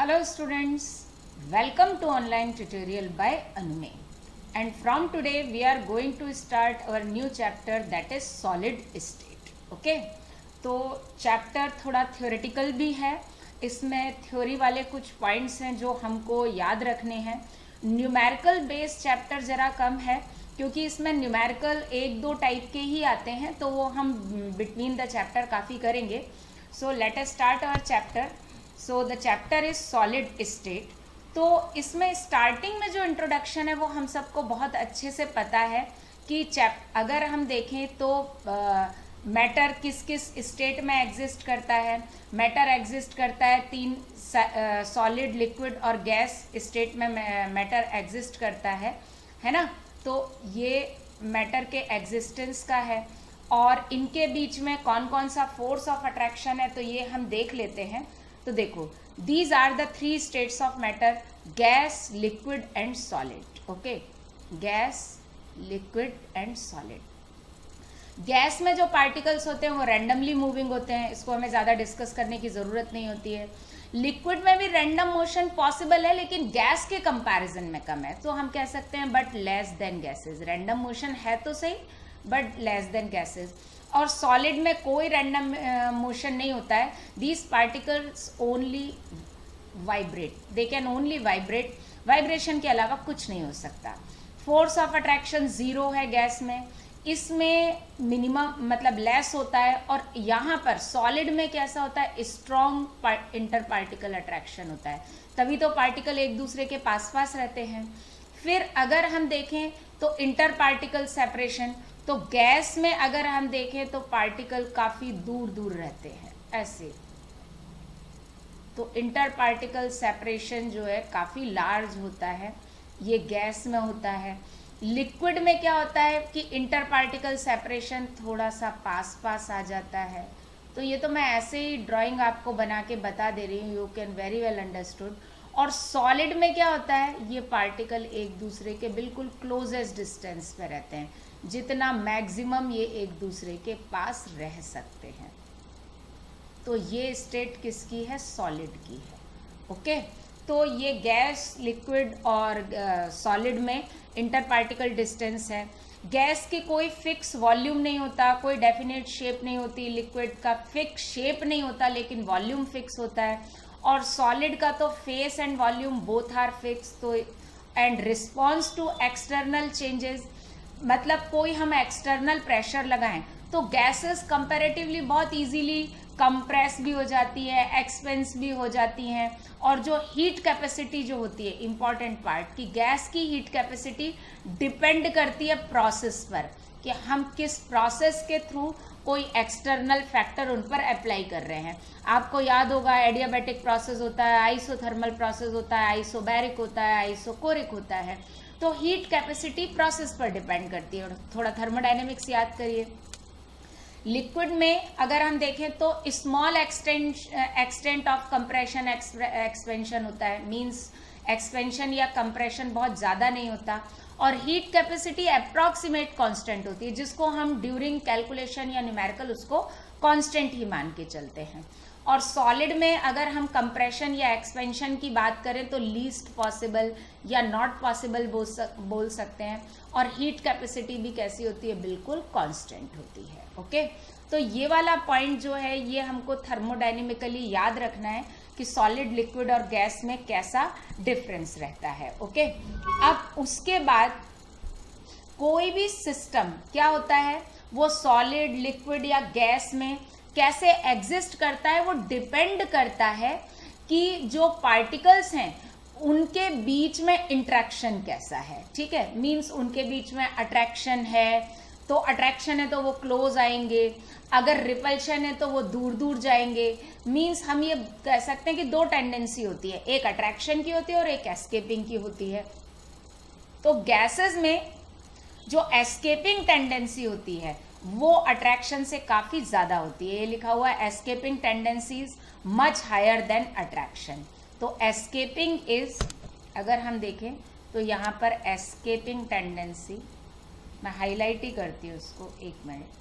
Hello students, welcome to online tutorial by Anume, and from today we are going to start our new chapter that is solid state. Okay, तो chapter थोड़ा theoretical भी है, इसमें theory वाले कुछ points हैं जो हमको याद रखने हैं. न्यूमेरिकल बेस्ड चैप्टर ज़रा कम है क्योंकि इसमें न्यूमेरिकल एक दो टाइप के ही आते हैं, तो वो हम बिटवीन द चैप्टर काफ़ी करेंगे. So let us start our chapter. So the chapter is solid state. तो इसमें स्टार्टिंग में जो इंट्रोडक्शन है वो हम सबको बहुत अच्छे से पता है कि अगर हम देखें तो मैटर किस किस स्टेट में एग्जिस्ट करता है. मैटर एग्जिस्ट करता है तीन, सॉलिड, लिक्विड और गैस स्टेट में मैटर एग्जिस्ट करता है ना. तो ये मैटर के एग्जिस्टेंस का है और इनके बीच में कौन कौन सा फोर्स ऑफ अट्रैक्शन है तो ये हम देख लेते हैं. तो देखो, these are the three states of matter: gas, liquid and solid. Okay, gas, liquid and solid. Gas में जो पार्टिकल्स होते हैं वो रैंडमली मूविंग होते हैं, इसको हमें ज़्यादा डिस्कस करने की ज़रूरत नहीं होती है. लिक्विड में भी रैंडम मोशन पॉसिबल है लेकिन गैस के कंपैरिजन में कम है, तो हम कह सकते हैं but less than gases. Random motion है तो सही बट लेस देन गैसेज. और सॉलिड में कोई रैंडम मोशन नहीं होता है. These particles only vibrate, they can only vibrate. Vibration के अलावा कुछ नहीं हो सकता. फोर्स ऑफ अट्रैक्शन जीरो है गैस में, इसमें मिनिमम मतलब लेस होता है. और यहाँ पर सॉलिड में कैसा होता है, स्ट्रॉन्ग इंटर पार्टिकल अट्रैक्शन होता है, तभी तो पार्टिकल एक दूसरे के पास पास रहते हैं. फिर अगर हम देखें तो इंटर पार्टिकल सेपरेशन, तो गैस में अगर हम देखें तो पार्टिकल काफ़ी दूर दूर रहते हैं ऐसे, तो इंटर पार्टिकल सेपरेशन जो है काफ़ी लार्ज होता है, ये गैस में होता है. लिक्विड में क्या होता है कि इंटर पार्टिकल सेपरेशन थोड़ा सा पास पास आ जाता है. तो ये तो मैं ऐसे ही ड्राइंग आपको बना के बता दे रही हूँ, you can very well understood. और सॉलिड में क्या होता है, ये पार्टिकल एक दूसरे के बिल्कुल क्लोजेस्ट डिस्टेंस पे रहते हैं, जितना मैक्सिमम ये एक दूसरे के पास रह सकते हैं. तो ये स्टेट किसकी है, सॉलिड की है. ओके, तो ये गैस, लिक्विड और सॉलिड में इंटर पार्टिकल डिस्टेंस है. गैस की कोई फिक्स वॉल्यूम नहीं होता, कोई डेफिनेट शेप नहीं होती. लिक्विड का फिक्स शेप नहीं होता लेकिन वॉल्यूम फिक्स होता है. और सॉलिड का तो face and volume both are fix. तो and response to external changes, मतलब कोई हम एक्सटर्नल प्रेशर लगाएं तो गैसेस कंपैरेटिवली बहुत इजीली कंप्रेस भी हो जाती है, एक्सपेंस भी हो जाती हैं. और जो हीट कैपेसिटी जो होती है, इंपॉर्टेंट पार्ट, कि गैस की हीट कैपेसिटी डिपेंड करती है प्रोसेस पर, कि हम किस प्रोसेस के थ्रू कोई एक्सटर्नल फैक्टर उन पर अप्लाई कर रहे हैं. आपको याद होगा एडियाबैटिक प्रोसेस होता है, आइसोथर्मल प्रोसेस होता है, आइसोबैरिक होता है, आइसोकोरिक होता है. तो हीट कैपेसिटी प्रोसेस पर डिपेंड करती है. और थोड़ा थर्मोडायनेमिक्स याद करिए. लिक्विड में अगर हम देखें तो small extent of compression expansion होता है, मींस एक्सपेंशन या कंप्रेशन बहुत ज़्यादा नहीं होता. और हीट कैपेसिटी अप्रॉक्सीमेट कांस्टेंट होती है, जिसको हम ड्यूरिंग कैलकुलेशन या न्यूमेरिकल उसको कांस्टेंट ही मान के चलते हैं. और सॉलिड में अगर हम कंप्रेशन या एक्सपेंशन की बात करें तो लीस्ट पॉसिबल या नॉट पॉसिबल बोल सकते हैं. और हीट कैपेसिटी भी कैसी होती है, बिल्कुल कांस्टेंट होती है. ओके, तो ये वाला पॉइंट जो है ये हमको थर्मोडायनेमिकली याद रखना है कि सॉलिड, लिक्विड और गैस में कैसा डिफरेंस रहता है. ओके, अब उसके बाद कोई भी सिस्टम क्या होता है, वो सॉलिड, लिक्विड या गैस में कैसे एग्जिस्ट करता है, वो डिपेंड करता है कि जो पार्टिकल्स हैं उनके बीच में इंट्रैक्शन कैसा है. ठीक है, मींस उनके बीच में अट्रैक्शन है तो अट्रैक्शन है तो वो क्लोज आएंगे, अगर रिपल्शन है तो वो दूर दूर जाएंगे. मींस हम ये कह सकते हैं कि दो टेंडेंसी होती है, एक अट्रैक्शन की होती है और एक एस्केपिंग की होती है. तो गैसेस में जो एस्केपिंग टेंडेंसी होती है वो अट्रैक्शन से काफ़ी ज़्यादा होती है. ये लिखा हुआ है escaping tendencies much higher than attraction. तो एस्केपिंग इज, अगर हम देखें तो यहाँ पर एस्केपिंग टेंडेंसी, मैं हाईलाइट ही करती हूँ उसको, एक मिनट.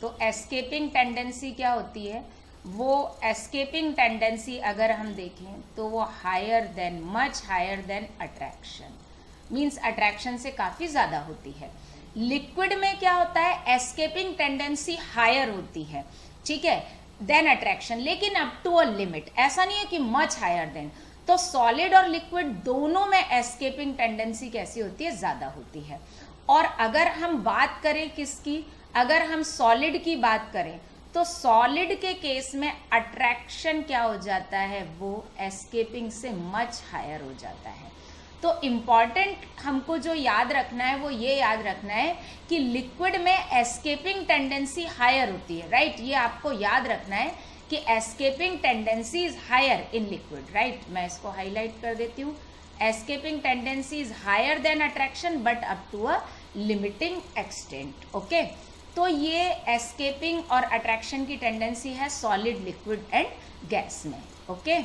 तो एस्केपिंग टेंडेंसी क्या होती है, वो एस्केपिंग टेंडेंसी अगर हम देखें तो वो higher than, much higher than attraction, means attraction से काफ़ी ज़्यादा होती है। लिक्विड में क्या होता है, एस्केपिंग टेंडेंसी हायर होती है, ठीक है, देन अट्रैक्शन, लेकिन अप टू अ लिमिट, ऐसा नहीं है कि मच हायर देन। तो सॉलिड और लिक्विड दोनों में एस्केपिंग टेंडेंसी कैसी होती है, ज़्यादा होती है। और अगर हम बात करें किसकी, अगर हम सॉलिड की बात करें तो सॉलिड के केस में अट्रैक्शन क्या हो जाता है, वो एस्केपिंग से मच हायर हो जाता है। तो इम्पॉर्टेंट हमको जो याद रखना है वो ये याद रखना है कि लिक्विड में एस्केपिंग टेंडेंसी हायर होती है, राइट, ये आपको याद रखना है कि escaping tendency is higher in liquid, right. मैं इसको हाईलाइट कर देती हूँ, escaping tendency is higher than attraction but up to a limiting extent, okay. तो ये एस्केपिंग और अट्रैक्शन की टेंडेंसी है सॉलिड, लिक्विड एंड गैस में, ओके।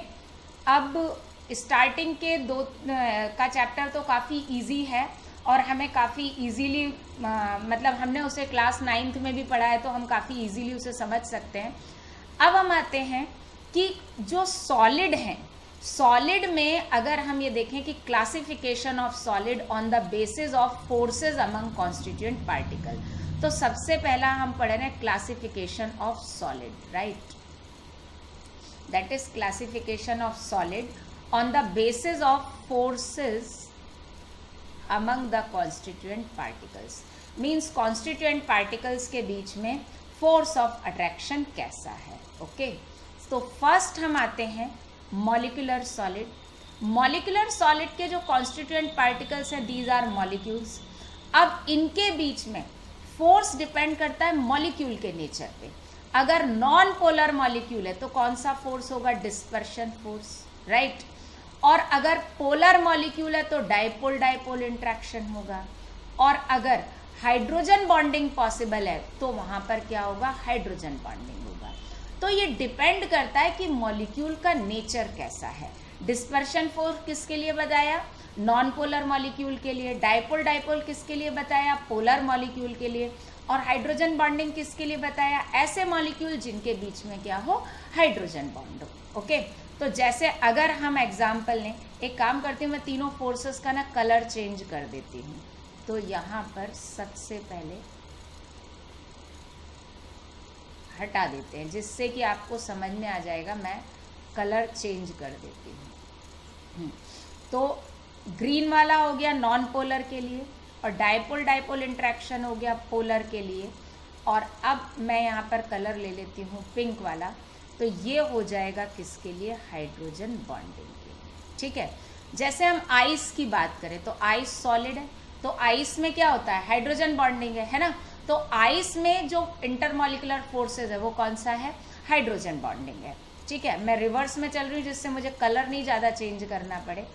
अब स्टार्टिंग के दो का चैप्टर तो काफ़ी इजी है और हमें काफ़ी इजीली, मतलब हमने उसे क्लास 9th में भी पढ़ा है तो हम काफ़ी इजीली उसे समझ सकते हैं। अब हम आते हैं कि जो सॉलिड हैं, सॉलिड में अगर हम ये देखें कि classification of solid on the basis of forces among constituent particle, तो सबसे पहला हम पढ़ रहे हैं classification of solid, right, that is classification of solid on the basis of forces among the constituent particles, means constituent particles के बीच में force of attraction कैसा है, ओके। तो फर्स्ट हम आते हैं molecular solid। molecular solid के जो constituent particles हैं, these are molecules। अब इनके बीच में force डिपेंड करता है molecule के नेचर पे। अगर नॉन पोलर मॉलिक्यूल है तो कौन सा फोर्स होगा, डिस्पर्शन फोर्स, राइट। और अगर पोलर मॉलिक्यूल है तो डाइपोल डाइपोल इंट्रैक्शन होगा। और अगर हाइड्रोजन बॉन्डिंग पॉसिबल है तो वहां पर क्या होगा, हाइड्रोजन बॉन्डिंग होगा। तो ये डिपेंड करता है कि मॉलिक्यूल का नेचर कैसा है। डिस्पर्शन फोर्स किसके लिए बताया, नॉन पोलर मॉलिक्यूल के लिए। डाइपोल डाइपोल किसके लिए बताया, पोलर मॉलिक्यूल के लिए। और हाइड्रोजन बॉन्डिंग किसके लिए बताया, ऐसे मॉलिक्यूल जिनके बीच में क्या हो, हाइड्रोजन बॉन्ड हो, ओके। तो जैसे अगर हम एग्जाम्पल लें, एक काम करती हूँ मैं तीनों फोर्सेस का ना कलर चेंज कर देती हूँ। तो यहाँ पर सबसे पहले हटा देते हैं जिससे कि आपको समझ में आ जाएगा। मैं कलर चेंज कर देती हूँ। तो ग्रीन वाला हो गया नॉन पोलर के लिए और डाइपोल डाइपोल इंट्रैक्शन हो गया पोलर के लिए। और अब मैं यहाँ पर कलर ले लेती हूँ पिंक वाला, तो ये हो जाएगा किसके लिए, हाइड्रोजन बॉन्डिंग के लिए, ठीक है। जैसे हम आइस की बात करें तो आइस सॉलिड है, तो आइस में क्या होता है, हाइड्रोजन बॉन्डिंग है ना। तो आइस में जो इंटरमॉलिकुलर फोर्सेज है वो कौन सा है, हाइड्रोजन बॉन्डिंग है, ठीक है। मैं रिवर्स में चल रही हूँ जिससे मुझे कलर नहीं ज़्यादा चेंज करना पड़े।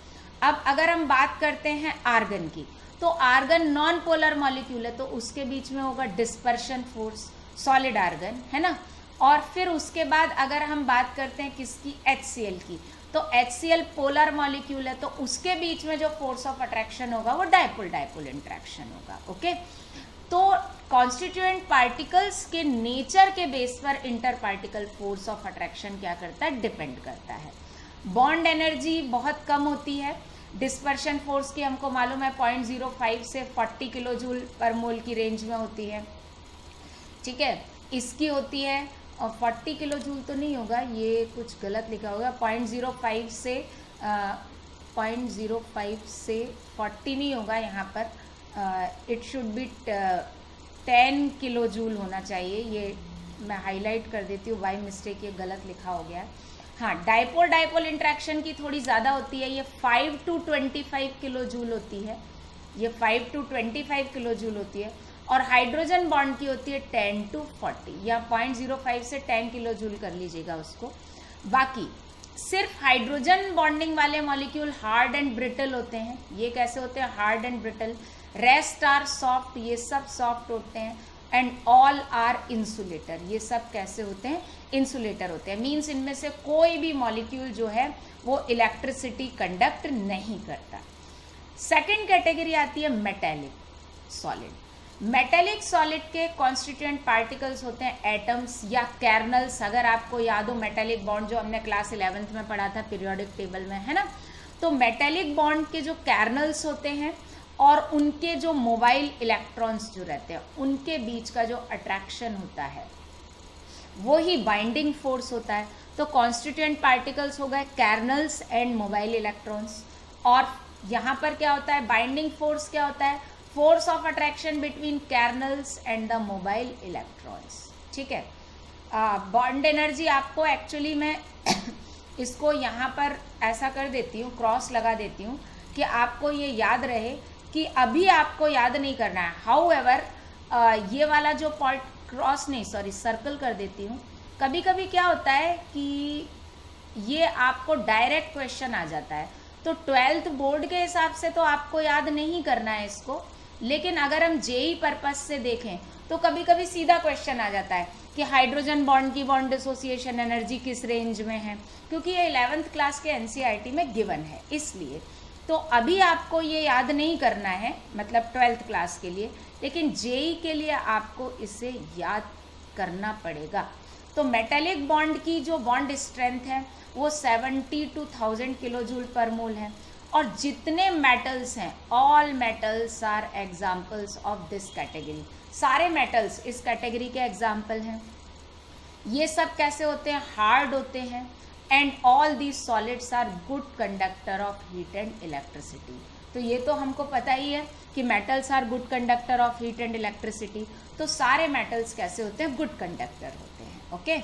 अब अगर हम बात करते हैं आर्गन की, तो आर्गन नॉन पोलर मॉलिक्यूल है तो उसके बीच में होगा डिस्पर्शन फोर्स, सॉलिड आर्गन है ना। और फिर उसके बाद अगर हम बात करते हैं किसकी, HCl की, तो HCl पोलर मॉलिक्यूल है तो उसके बीच में जो फोर्स ऑफ अट्रैक्शन होगा वो डाइपोल डाइपोल इंट्रैक्शन होगा, ओके। तो कॉन्स्टिट्यूएंट पार्टिकल्स के नेचर के बेस पर inter particle force of attraction क्या करता है, डिपेंड करता है। बॉन्ड एनर्जी बहुत कम होती है। डिस्पर्शन फोर्स की हमको मालूम है 0.05 से 40 किलो जूल पर मोल की रेंज में होती है, ठीक है। इसकी होती है और 40 किलो जूल तो नहीं होगा, ये कुछ गलत लिखा होगा। 0.05 से 40 नहीं होगा यहाँ पर, it should be 10 kilo joule होना चाहिए। ये मैं हाईलाइट कर देती हूँ, बाय मिस्टेक ये गलत लिखा हो गया। हाँ, डाइपोल डाइपोल इंट्रैक्शन की थोड़ी ज़्यादा होती है, ये 5 to 25 किलो जूल होती है, ये 5 to 25 किलो जूल होती है। और हाइड्रोजन बॉन्ड की होती है 10 to 40, या 0.05 से 10 किलो जूल कर लीजिएगा उसको। बाकी सिर्फ हाइड्रोजन बॉन्डिंग वाले मॉलिक्यूल हार्ड एंड ब्रिटल होते हैं। ये कैसे होते हैं, hard and brittle. Rest are soft, ये सब सॉफ्ट होते हैं। एंड ऑल आर इंसुलेटर, ये सब कैसे होते हैं, इंसुलेटर होते हैं। मीन्स इनमें से कोई भी मॉलिक्यूल जो है वो इलेक्ट्रिसिटी कंडक्ट नहीं करता। सेकेंड कैटेगरी आती है मेटेलिक सॉलिड। मेटेलिक सॉलिड के कॉन्स्टिट्यूएंट पार्टिकल्स होते हैं एटम्स या कैर्नल्स। अगर आपको याद हो मेटेलिक बॉन्ड जो हमने क्लास 11th में पढ़ा था पीरियोडिक टेबल में, है ना, तो मेटेलिक बॉन्ड के जो कैर्नल्स होते हैं और उनके जो मोबाइल इलेक्ट्रॉन्स जो रहते हैं उनके बीच का जो अट्रैक्शन होता है वो ही बाइंडिंग फोर्स होता है। तो कॉन्स्टिट्यूएंट पार्टिकल्स हो गए कैर्नल्स एंड मोबाइल इलेक्ट्रॉन्स, और यहाँ पर क्या होता है, बाइंडिंग फोर्स क्या होता है, force of attraction between kernels and the mobile electrons. ठीक है, बॉन्ड एनर्जी आपको एक्चुअली मैं इसको यहाँ पर ऐसा कर देती हूँ, क्रॉस लगा देती हूँ कि आपको ये याद रहे कि अभी आपको याद नहीं करना है। हाउएवर ये वाला जो पॉइंट क्रॉस नहीं सॉरी सर्कल कर देती हूँ। कभी कभी क्या होता है कि ये आपको डायरेक्ट क्वेश्चन आ जाता है, तो 12th बोर्ड के हिसाब से तो आपको याद नहीं करना है इसको, लेकिन अगर हम जेई पर्पस से देखें तो कभी कभी सीधा क्वेश्चन आ जाता है कि हाइड्रोजन बॉन्ड की बॉन्ड डिसोसिएशन एनर्जी किस रेंज में है, क्योंकि ये 11th क्लास के एनसीईआरटी में गिवन है इसलिए। तो अभी आपको ये याद नहीं करना है, मतलब 12th क्लास के लिए, लेकिन जेई के लिए आपको इसे याद करना पड़ेगा। तो मेटेलिक बॉन्ड की जो बॉन्ड स्ट्रेंथ है वो 70 to 1000 किलो जूल पर मोल है, और जितने मेटल्स हैं all metals are examples of this category. सारे मेटल्स इस कैटेगरी के एग्जाम्पल हैं। ये सब कैसे होते हैं, हार्ड होते हैं, and all these solids are good conductor of heat and electricity. तो ये तो हमको पता ही है कि metals are good conductor of heat and electricity, तो सारे मेटल्स कैसे होते हैं, गुड कंडक्टर होते हैं। Okay,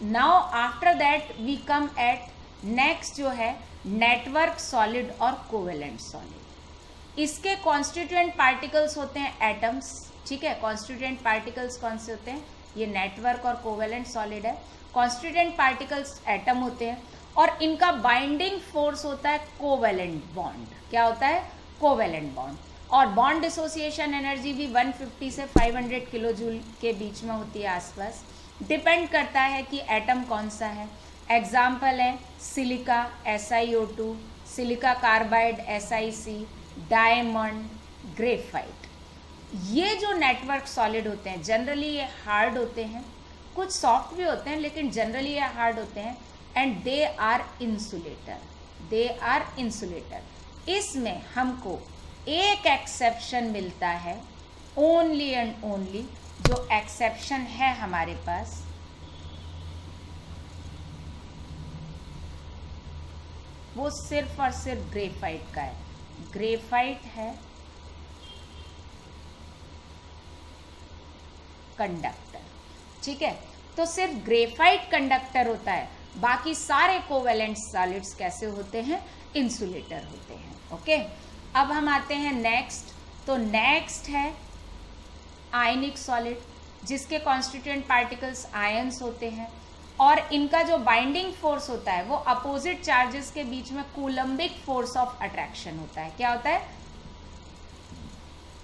now after that we come at next जो है नेटवर्क सॉलिड और कोवेलेंट सॉलिड। इसके कॉन्स्टिट्यूएंट पार्टिकल्स होते हैं एटम्स। ठीक है, कॉन्स्टिट्यूएंट पार्टिकल्स कौन से होते हैं, ये नेटवर्क और कोवेलेंट सॉलिड है। कॉन्स्टिट्यूएंट पार्टिकल्स एटम होते हैं और इनका बाइंडिंग फोर्स होता है कोवेलेंट बॉन्ड। क्या होता है, कोवेलेंट बॉन्ड। और बॉन्ड डिसोसिएशन एनर्जी भी 150 से 500 किलो जूल के बीच में होती है आसपास। डिपेंड करता है कि एटम कौन सा है। एग्जाम्पल है silica SiO2, silica carbide SiC, diamond, graphite. ये जो नेटवर्क सॉलिड होते हैं जनरली ये हार्ड होते हैं, कुछ सॉफ्ट भी होते हैं लेकिन जनरली ये हार्ड होते हैं, and they are insulator. They are insulator. इसमें हमको एक एक्सेप्शन मिलता है, ओनली एंड ओनली जो एक्सेप्शन है हमारे पास वो सिर्फ और सिर्फ ग्रेफाइट का है। ग्रेफाइट है कंडक्टर। ठीक है, तो सिर्फ ग्रेफाइट कंडक्टर होता है, बाकी सारे कोवेलेंट सॉलिड्स कैसे होते हैं, इंसुलेटर होते हैं। ओके, अब हम आते हैं नेक्स्ट। तो नेक्स्ट है आयनिक सॉलिड, जिसके कॉन्स्टिट्यूएंट पार्टिकल्स आयंस होते हैं, और इनका जो बाइंडिंग फोर्स होता है वो अपोजिट चार्जेस के बीच में कूलम्बिक फोर्स ऑफ अट्रैक्शन होता है। क्या होता है,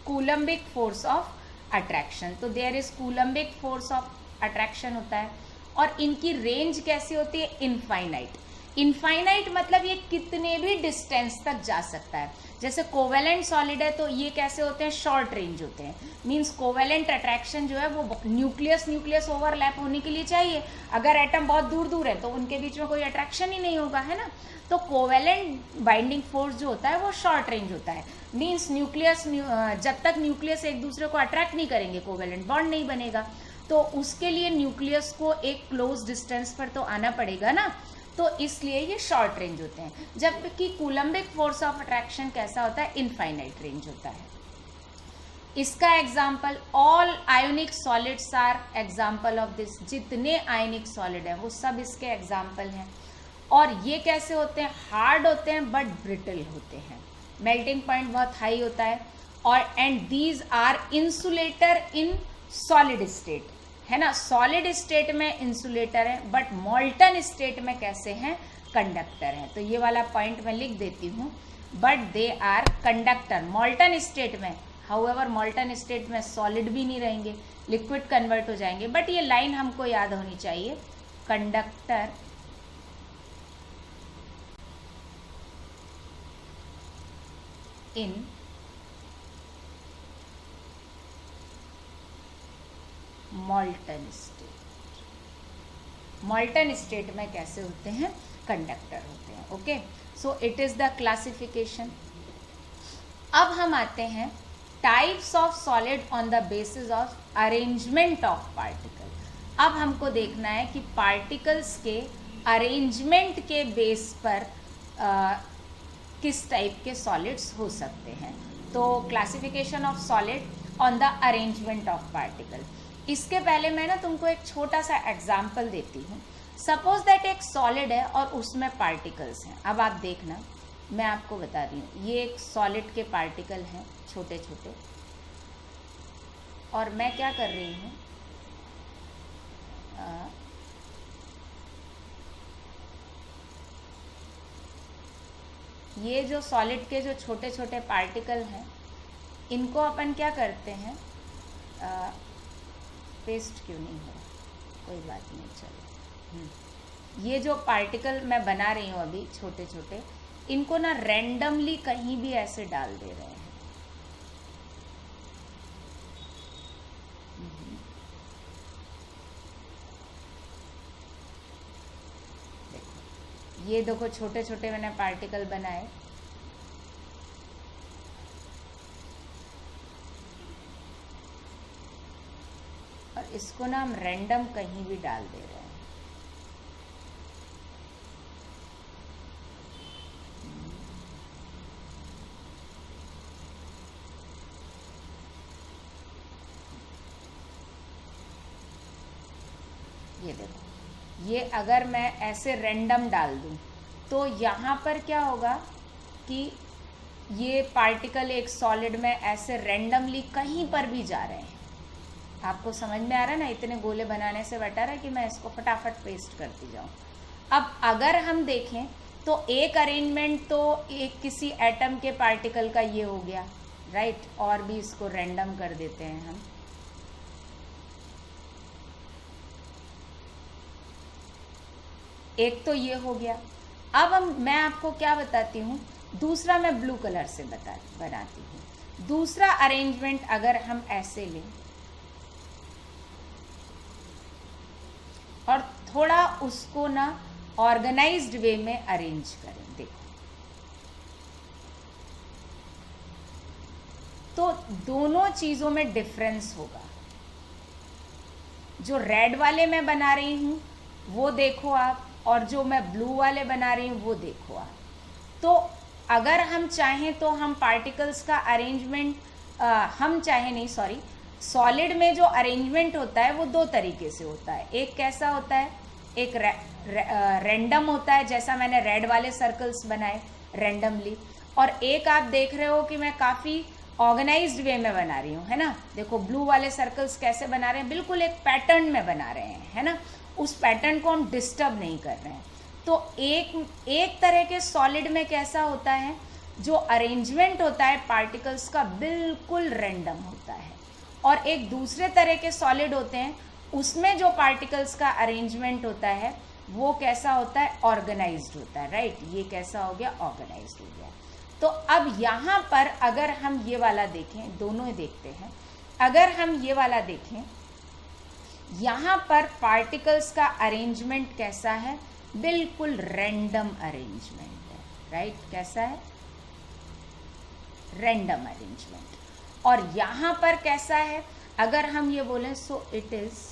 कूलम्बिक फोर्स ऑफ अट्रैक्शन। तो there is coulombic force of attraction होता है, और इनकी रेंज कैसी होती है, इनफाइनाइट। इनफाइनाइट मतलब ये कितने भी डिस्टेंस तक जा सकता है। जैसे कोवेलेंट सॉलिड है तो ये कैसे होते हैं, शॉर्ट रेंज होते हैं। मींस कोवेलेंट अट्रैक्शन जो है वो न्यूक्लियस ओवरलैप होने के लिए चाहिए। अगर एटम बहुत दूर दूर है तो उनके बीच में कोई अट्रैक्शन ही नहीं होगा, है ना। तो कोवेलेंट बाइंडिंग फोर्स जो होता है वो शॉर्ट रेंज होता है। मीन्स न्यूक्लियस जब तक न्यूक्लियस एक दूसरे को अट्रैक्ट नहीं करेंगे कोवेलेंट बॉन्ड नहीं बनेगा, तो उसके लिए न्यूक्लियस को एक क्लोज डिस्टेंस पर तो आना पड़ेगा ना, तो इसलिए ये शॉर्ट रेंज होते हैं। जबकि कूलम्बिक फोर्स ऑफ अट्रैक्शन कैसा होता है, इनफाइनाइट रेंज होता है। इसका example all ionic solids are example of this. जितने आयोनिक सॉलिड हैं वो सब इसके एग्जाम्पल हैं। और ये कैसे होते हैं, हार्ड होते हैं बट ब्रिटल होते हैं, मेल्टिंग पॉइंट बहुत हाई होता है, और and these are insulator in solid state, है ना। सॉलिड स्टेट में इंसुलेटर है बट मॉल्टन स्टेट में कैसे हैं, कंडक्टर हैं। तो ये वाला पॉइंट मैं लिख देती हूँ, but they are conductor molten state में। हाउएवर मॉल्टन स्टेट में सॉलिड भी नहीं रहेंगे, लिक्विड कन्वर्ट हो जाएंगे, बट ये लाइन हमको याद होनी चाहिए, कंडक्टर इन मॉल्टन स्टेट। मॉल्टन स्टेट में कैसे होते हैं? कंडक्टर होते हैं। Okay, so it is the classification. अब हम आते हैं types of solid on the basis of arrangement of particle. अब हमको देखना है कि पार्टिकल्स के अरेंजमेंट के बेस पर किस टाइप के सॉलिड्स हो सकते हैं। तो classification of solid on the arrangement of particle. इसके पहले मैं ना तुमको एक छोटा सा एग्जाम्पल देती हूँ। सपोज दैट एक सॉलिड है और उसमें पार्टिकल्स हैं। अब आप देखना, मैं आपको बता रही हूँ, ये एक सॉलिड के पार्टिकल हैं छोटे छोटे, और मैं क्या कर रही हूँ, ये जो सॉलिड के जो छोटे छोटे पार्टिकल हैं, इनको अपन क्या करते हैं, पेस्ट क्यों नहीं हो, कोई बात नहीं, चलो। ये जो पार्टिकल मैं बना रही हूँ अभी छोटे छोटे, इनको ना रैंडमली कहीं भी ऐसे डाल दे रहे हैं। ये देखो छोटे छोटे मैंने पार्टिकल बनाए, और इसको ना हम रैंडम कहीं भी डाल दे रहे हैं। ये देखो, ये अगर मैं ऐसे रैंडम डाल दूं तो यहाँ पर क्या होगा कि ये पार्टिकल एक सॉलिड में ऐसे रैंडमली कहीं पर भी जा रहे हैं। आपको समझ में आ रहा है ना? इतने गोले बनाने से बेटर है कि मैं इसको फटाफट पेस्ट करती जाऊँ। अब अगर हम देखें तो एक अरेंजमेंट तो एक किसी एटम के पार्टिकल का ये हो गया, राइट, और भी इसको रैंडम कर देते हैं हम। एक तो ये हो गया। अब मैं आपको क्या बताती हूँ, दूसरा मैं ब्लू कलर से बनाती हूँ। दूसरा अरेंजमेंट अगर हम ऐसे लें और थोड़ा उसको ना ऑर्गेनाइज्ड वे में अरेंज करें, देखो तो दोनों चीजों में डिफरेंस होगा। जो रेड वाले मैं बना रही हूँ वो देखो आप, और जो मैं ब्लू वाले बना रही हूँ वो देखो आप। तो अगर हम चाहें तो हम पार्टिकल्स का अरेंजमेंट, हम चाहें नहीं, सॉरी, सॉलिड में जो अरेंजमेंट होता है वो दो तरीके से होता है। एक कैसा होता है, एक रैंडम होता है, जैसा मैंने रेड वाले सर्कल्स बनाए रैंडमली, और एक आप देख रहे हो कि मैं काफ़ी ऑर्गेनाइज्ड वे में बना रही हूँ, है ना। देखो ब्लू वाले सर्कल्स कैसे बना रहे हैं, बिल्कुल एक पैटर्न में बना रहे हैं, है ना। उस पैटर्न को हम डिस्टर्ब नहीं कर रहे हैं। तो एक तरह के सॉलिड में कैसा होता है, जो अरेंजमेंट होता है पार्टिकल्स का बिल्कुल रैंडम होता है, और एक दूसरे तरह के सॉलिड होते हैं उसमें जो पार्टिकल्स का अरेंजमेंट होता है वो कैसा होता है, ऑर्गेनाइज्ड होता है, राइट। ये कैसा हो गया, ऑर्गेनाइज्ड हो गया। तो अब यहाँ पर अगर हम ये वाला देखें, दोनों ही देखते हैं, अगर हम ये वाला देखें, यहाँ पर पार्टिकल्स का अरेंजमेंट कैसा है, बिल्कुल रैंडम अरेंजमेंट है, राइट। कैसा है, रैंडम अरेंजमेंट। और यहाँ पर कैसा है, अगर हम ये बोलें, so it is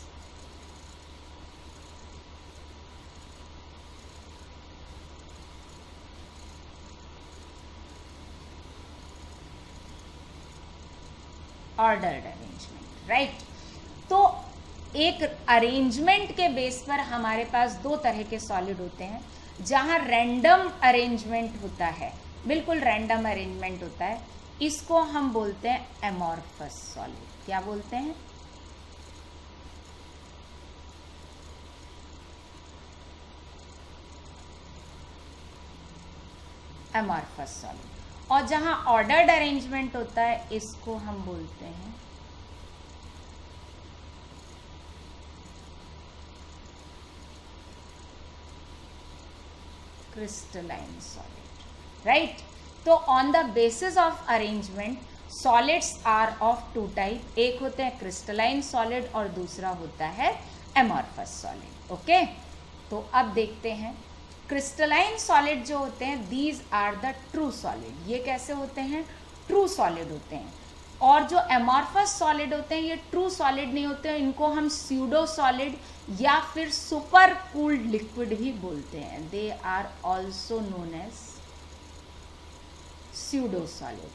ordered arrangement, right. तो एक अरेंजमेंट के बेस पर हमारे पास दो तरह के सॉलिड होते हैं, जहां रैंडम अरेंजमेंट होता है, बिल्कुल रैंडम अरेंजमेंट होता है, इसको हम बोलते हैं एमॉर्फस सॉलिड। क्या बोलते हैं, एमॉर्फस सॉलिड। और जहां ऑर्डर्ड अरेंजमेंट होता है इसको हम बोलते हैं क्रिस्टलाइन सॉलिड, राइट। तो on the basis of arrangement solids are of two type, एक होते हैं क्रिस्टलाइन सॉलिड और दूसरा होता है एमॉर्फस सॉलिड। ओके, तो अब देखते हैं क्रिस्टलाइन सॉलिड जो होते हैं these are the true solid, ये कैसे होते हैं, ट्रू सॉलिड होते हैं। और जो एमॉर्फस सॉलिड होते हैं ये ट्रू सॉलिड नहीं होते हैं, इनको हम स्यूडो सॉलिड या फिर सुपर कूल्ड लिक्विड भी बोलते हैं। They are also known as pseudo solid.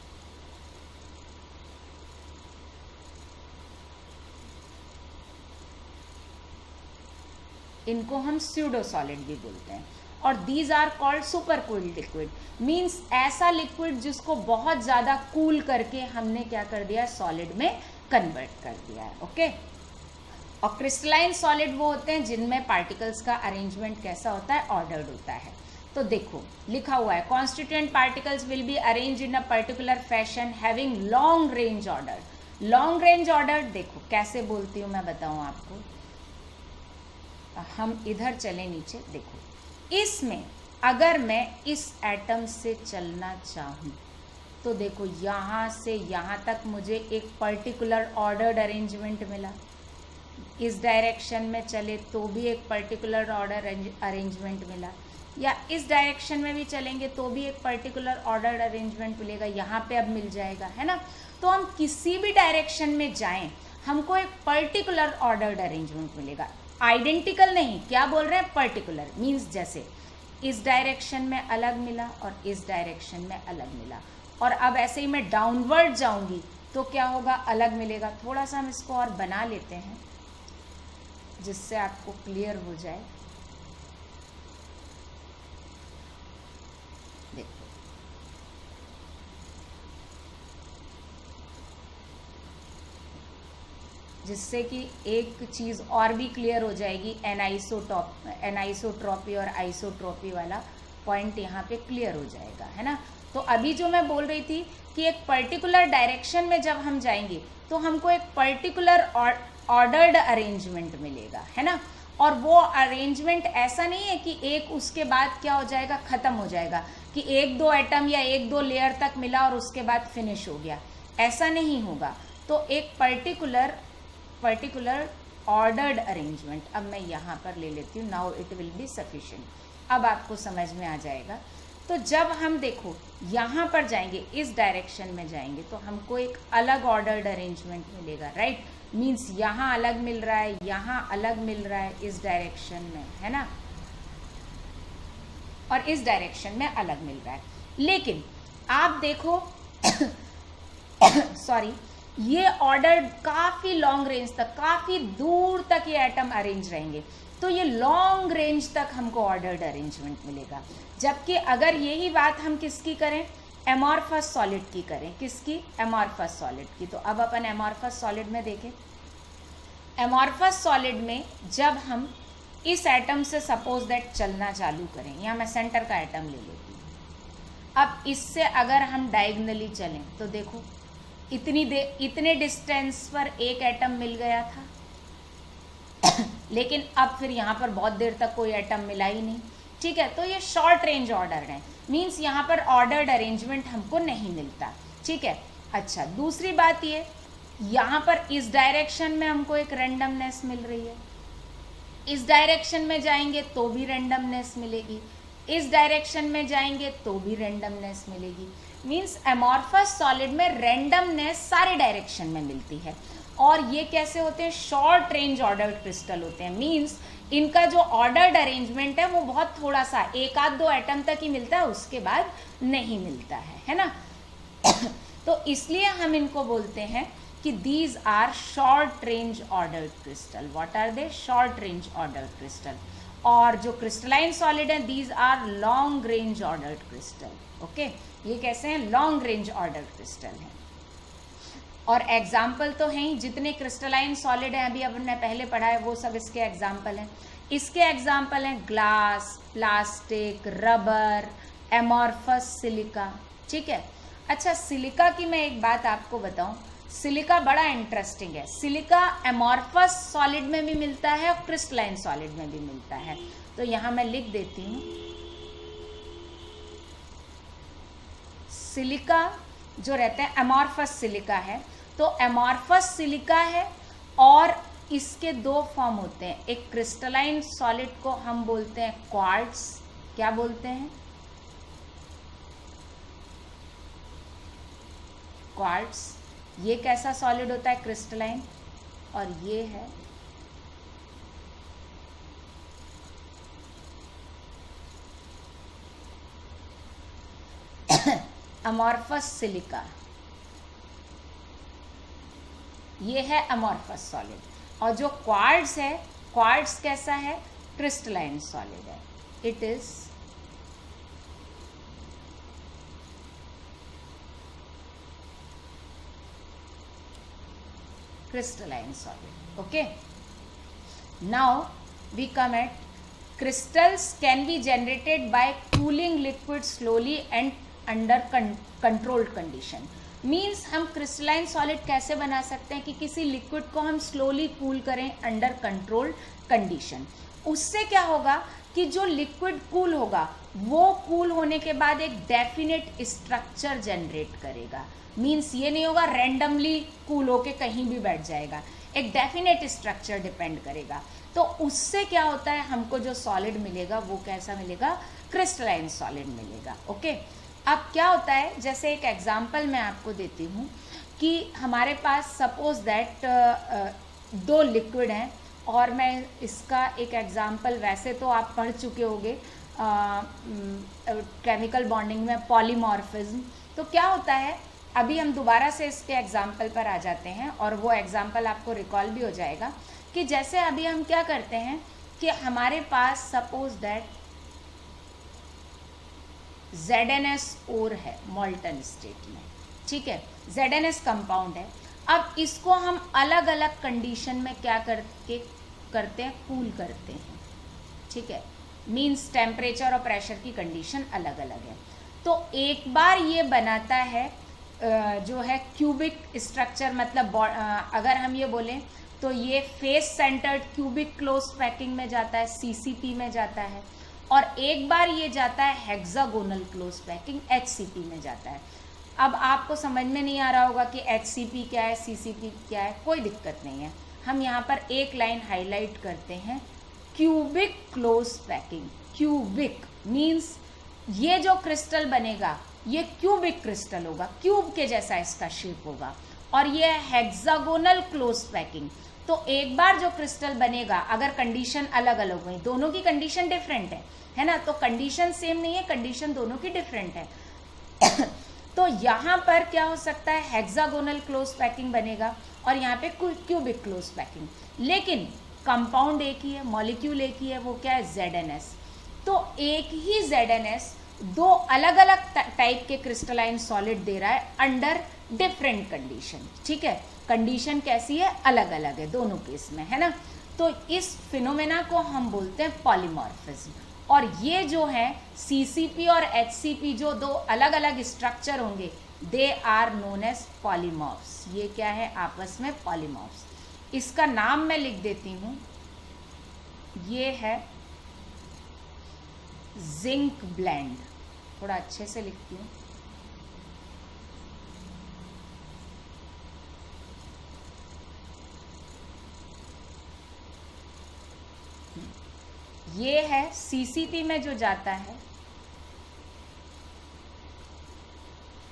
इनको हम स्यूडो सॉलिड भी बोलते हैं। और these are called super cooled liquid, means ऐसा लिक्विड जिसको बहुत ज़्यादा कूल करके हमने क्या कर दिया, सॉलिड में कन्वर्ट कर दिया है। ओके, और क्रिस्टलाइन सॉलिड वो होते हैं जिनमें पार्टिकल्स का अरेंजमेंट कैसा होता है, ऑर्डर्ड होता है। तो देखो लिखा हुआ है constituent particles will be arrange in a particular fashion having long range order. Long range order देखो कैसे बोलती हूँ मैं, बताऊँ आपको। हम इधर चले नीचे, देखो इसमें अगर मैं इस एटम से चलना चाहूँ तो देखो यहाँ से यहाँ तक मुझे एक पर्टिकुलर ऑर्डर्ड अरेंजमेंट मिला। इस डायरेक्शन में चले तो भी एक पर्टिकुलर ऑर्डर अरेंजमेंट मिला, या इस डायरेक्शन में भी चलेंगे तो भी एक पर्टिकुलर ऑर्डर्ड अरेंजमेंट मिलेगा, यहाँ पे अब मिल जाएगा, है ना। तो हम किसी भी डायरेक्शन में जाएं हमको एक पर्टिकुलर ऑर्डर्ड अरेंजमेंट मिलेगा, आइडेंटिकल नहीं। क्या बोल रहे हैं, पर्टिकुलर, मीन्स जैसे इस डायरेक्शन में अलग मिला और इस डायरेक्शन में अलग मिला, और अब ऐसे ही मैं डाउनवर्ड जाऊंगी तो क्या होगा, अलग मिलेगा। थोड़ा सा हम इसको और बना लेते हैं जिससे आपको क्लियर हो जाए। देखो जिससे कि एक चीज़ और भी क्लियर हो जाएगी, एनाइसोट्रॉपी और आइसोट्रॉपी वाला पॉइंट यहाँ पे क्लियर हो जाएगा, है ना। तो अभी जो मैं बोल रही थी कि एक पर्टिकुलर डायरेक्शन में जब हम जाएंगे तो हमको एक पर्टिकुलर ऑर्डर्ड अरेंजमेंट मिलेगा, है ना। और वो अरेंजमेंट ऐसा नहीं है कि एक उसके बाद क्या हो जाएगा, ख़त्म हो जाएगा, कि एक दो एटम या एक दो लेयर तक मिला और उसके बाद फिनिश हो गया, ऐसा नहीं होगा। तो एक पर्टिकुलर ऑर्डर्ड अरेंजमेंट। अब मैं यहाँ पर ले लेती हूँ, now it will be sufficient. अब आपको समझ में आ जाएगा। तो जब हम देखो यहाँ पर जाएंगे, इस डायरेक्शन में जाएंगे तो हमको एक अलग ऑर्डर्ड अरेंजमेंट मिलेगा, राइट। मीन्स यहाँ अलग मिल रहा है, यहाँ अलग मिल रहा है इस डायरेक्शन में, है ना, और इस डायरेक्शन में अलग मिल रहा है। लेकिन आप देखो सॉरी, ये ऑर्डर काफ़ी लॉन्ग रेंज तक, काफ़ी दूर तक ये एटम अरेंज रहेंगे, तो ये लॉन्ग रेंज तक हमको ऑर्डर्ड अरेंजमेंट मिलेगा। जबकि अगर यही बात हम किसकी करें, एमॉर्फस सॉलिड की करें, किसकी, एमॉर्फस सॉलिड की। तो अब अपन एमॉर्फस सॉलिड में देखें। एमॉर्फस सॉलिड में जब हम इस एटम से सपोज दैट चलना चालू करें, यहाँ मैं सेंटर का एटम ले लेती हूँ। अब इससे अगर हम डायगनली चलें तो देखो इतने डिस्टेंस पर एक एटम मिल गया था लेकिन अब फिर यहाँ पर बहुत देर तक कोई एटम मिला ही नहीं, ठीक है। तो ये शॉर्ट रेंज ऑर्डर है, मीन्स यहाँ पर ऑर्डर्ड अरेंजमेंट हमको नहीं मिलता, ठीक है। अच्छा, दूसरी बात ये, यहाँ पर इस डायरेक्शन में हमको एक रैंडमनेस मिल रही है, इस डायरेक्शन में जाएंगे तो भी रैंडमनेस मिलेगी, इस डायरेक्शन में जाएंगे तो भी रैंडमनेस मिलेगी। मीन्स एमॉर्फस सॉलिड में रैंडमनेस सारे डायरेक्शन में मिलती है। और ये कैसे होते हैं, शॉर्ट रेंज ऑर्डर्ड क्रिस्टल होते हैं। मीन्स इनका जो ऑर्डर्ड अरेंजमेंट है वो बहुत थोड़ा सा, एक आध दो एटम तक ही मिलता है, उसके बाद नहीं मिलता है ना। तो इसलिए हम इनको बोलते हैं कि these are short range ordered crystal. What are they, short range ordered crystal. और जो क्रिस्टलाइन सॉलिड है these are long range ordered crystal. Okay, ये कैसे हैं, लॉन्ग रेंज ऑर्डर्ड क्रिस्टल हैं। और एग्जाम्पल तो हैं ही, जितने क्रिस्टलाइन सॉलिड हैं अभी हमने पहले पढ़ा है वो सब इसके एग्जाम्पल हैं। इसके एग्जाम्पल हैं glass, plastic, rubber, amorphous silica, ठीक है। अच्छा, सिलिका की मैं एक बात आपको बताऊं, सिलिका बड़ा इंटरेस्टिंग है। सिलिका एमॉर्फस सॉलिड में भी मिलता है और क्रिस्टलाइन सॉलिड में भी मिलता है। तो यहां मैं लिख देती हूं, सिलिका जो रहते हैं अमॉर्फस सिलिका है, तो अमॉर्फस सिलिका है और इसके दो फॉर्म होते हैं, एक क्रिस्टलाइन सॉलिड को हम बोलते हैं क्वार्ट्ज, क्या बोलते हैं, क्वार्ट्ज। ये कैसा सॉलिड होता है, क्रिस्टलाइन, और ये है अमॉर्फस सिलिका, ये है अमॉर्फस सॉलिड। और जो क्वार्ट्ज है, क्वार्ट्ज कैसा है, क्रिस्टलाइन सॉलिड है, it is crystalline solid. Okay, now we come at crystals can be generated by cooling liquid slowly and under controlled condition. Means हम क्रिस्टलाइन सॉलिड कैसे बना सकते हैं कि किसी लिक्विड को हम स्लोली कूल करें अंडर कंट्रोल्ड कंडीशन। उससे क्या होगा कि जो लिक्विड कूल होगा वो कूल होने के बाद एक डेफिनेट स्ट्रक्चर जनरेट करेगा। मीन्स ये नहीं होगा रैंडमली कूल होके कहीं भी बैठ जाएगा, एक डेफिनेट स्ट्रक्चर डिपेंड करेगा। तो उससे क्या होता है, हमको जो सॉलिड मिलेगा वो कैसा मिलेगा, क्रिस्टलाइन सॉलिड मिलेगा। ओके, अब क्या होता है, जैसे एक एग्जांपल मैं आपको देती हूँ कि हमारे पास सपोज दैट दो लिक्विड हैं, और मैं इसका एक एग्जांपल, वैसे तो आप पढ़ चुके होंगे केमिकल बॉन्डिंग में पॉलीमॉर्फिज्म। तो क्या होता है, अभी हम दोबारा से इसके एग्जाम्पल पर आ जाते हैं और वो एग्जाम्पल आपको रिकॉल भी हो जाएगा कि जैसे अभी हम क्या करते हैं कि हमारे पास सपोज दैट ZnS है मॉल्टन स्टेट में, ठीक है, ZnS कंपाउंड है। अब इसको हम अलग अलग कंडीशन में क्या करते हैं, कूल करते हैं, ठीक है, मीन्स टेम्परेचर और प्रेशर की कंडीशन अलग अलग है। तो एक बार ये बनाता है जो है क्यूबिक स्ट्रक्चर, मतलब अगर हम ये बोलें तो ये face centred cubic close packing में जाता है, CCP में जाता है, और एक बार ये जाता है हेक्सागोनल क्लोज पैकिंग HCP में जाता है। अब आपको समझ में नहीं आ रहा होगा कि HCP क्या है, CCP क्या है, कोई दिक्कत नहीं है, हम यहाँ पर एक लाइन हाईलाइट करते हैं, cubic close packing. Cubic means ये जो क्रिस्टल बनेगा ये क्यूबिक क्रिस्टल होगा, क्यूब के जैसा इसका शेप होगा, और ये हेक्सागोनल क्लोज पैकिंग। तो एक बार जो क्रिस्टल बनेगा, अगर कंडीशन अलग अलग हुई, दोनों की कंडीशन डिफरेंट है ना, तो कंडीशन सेम नहीं है, कंडीशन दोनों की डिफरेंट है तो यहाँ पर क्या हो सकता है, हेक्सागोनल क्लोज पैकिंग बनेगा और यहाँ पे क्यूबिक क्लोज पैकिंग, लेकिन कंपाउंड एक ही है, मॉलिक्यूल एक ही है, वो क्या है, ZnS। तो एक ही ZnS दो अलग अलग टाइप के क्रिस्टलाइन सॉलिड दे रहा है अंडर डिफरेंट कंडीशन, ठीक है, कंडीशन कैसी है, अलग अलग है दोनों केस में, है ना। तो इस फिनोमेना को हम बोलते हैं पॉलीमॉर्फिज्म। और ये जो है CCP और HCP, जो दो अलग अलग स्ट्रक्चर होंगे, they are known as polymorphs. ये क्या है, आपस में पॉलीमॉर्फ्स। इसका नाम मैं लिख देती हूँ, ये है जिंक ब्लेंड, थोड़ा अच्छे से लिखती हूँ, ये है CCP में जो जाता है,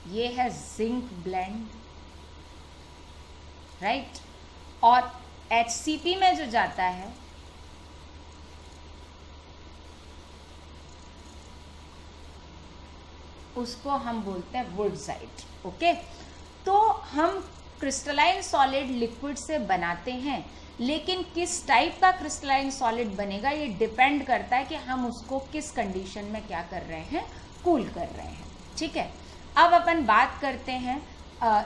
ये है जिंक ब्लेंड, राइट, और HCP में जो जाता है उसको हम बोलते हैं वुडसाइड। ओके, तो हम क्रिस्टलाइन सॉलिड लिक्विड से बनाते हैं, लेकिन किस टाइप का क्रिस्टलाइन सॉलिड बनेगा ये डिपेंड करता है कि हम उसको किस कंडीशन में क्या कर रहे हैं, कूल कर रहे हैं, ठीक है। अब अपन बात करते हैं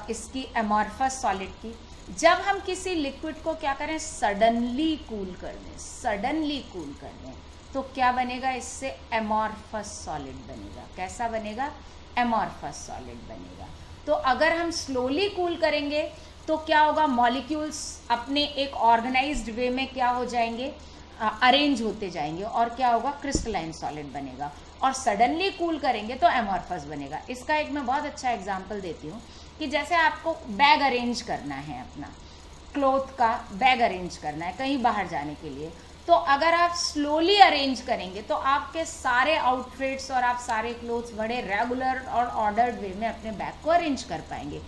इसकी अमॉर्फस सॉलिड की। जब हम किसी लिक्विड को क्या करें, सडनली कूल कर दें, सडनली कूल कर दें, तो क्या बनेगा, इससे अमॉर्फस सॉलिड बनेगा। कैसा बनेगा, अमॉर्फस सॉलिड बनेगा। तो अगर हम स्लोली कूल करेंगे तो क्या होगा, मॉलिक्यूल्स अपने एक ऑर्गेनाइज्ड वे में क्या हो जाएंगे, अरेंज होते जाएंगे और क्या होगा, क्रिस्टलाइन सॉलिड बनेगा। और सडनली कूल करेंगे तो एमॉर्फस बनेगा। इसका एक मैं बहुत अच्छा एग्जांपल देती हूँ कि जैसे आपको बैग अरेंज करना है, अपना क्लॉथ का बैग अरेंज करना है कहीं बाहर जाने के लिए, तो अगर आप स्लोली अरेंज करेंगे तो आपके सारे आउटफिट्स और आप सारे क्लोथ्स बड़े रेगुलर और ऑर्डर्ड वे में अपने बैग को अरेंज कर पाएंगे।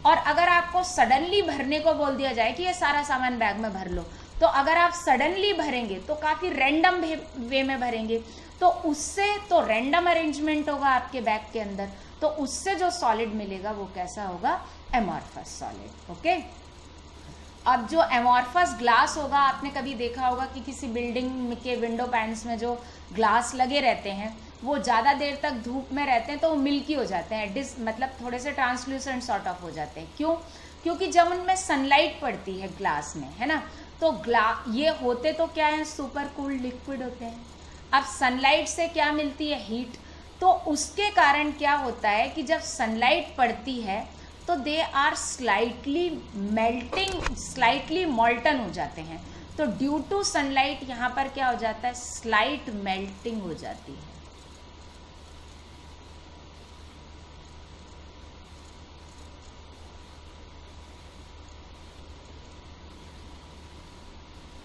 और अगर आपको सडनली भरने को बोल दिया जाए कि ये सारा सामान बैग में भर लो, तो अगर आप सडनली भरेंगे तो काफ़ी रैंडम वे में भरेंगे, तो उससे तो रैंडम अरेंजमेंट होगा आपके बैग के अंदर, तो उससे जो सॉलिड मिलेगा वो कैसा होगा, एमॉर्फस सॉलिड। ओके, अब जो एमॉर्फस ग्लास होगा, आपने कभी देखा होगा कि किसी बिल्डिंग के विंडो पैन्स में जो ग्लास लगे रहते हैं वो ज़्यादा देर तक धूप में रहते हैं तो वो मिल्की हो जाते हैं, मतलब थोड़े से ट्रांसल्यूसेंट सॉर्ट ऑफ हो जाते हैं। क्यों? क्योंकि जब उनमें सनलाइट पड़ती है ग्लास में, है ना, तो ये होते तो क्या है, सुपर कूल्ड लिक्विड होते हैं। अब सनलाइट से क्या मिलती है, हीट, तो उसके कारण क्या होता है कि जब सनलाइट पड़ती है तो they are slightly melting, slightly molten हो जाते हैं। तो ड्यू टू सनलाइट यहाँ पर क्या हो जाता है, स्लाइट मेल्टिंग हो जाती है।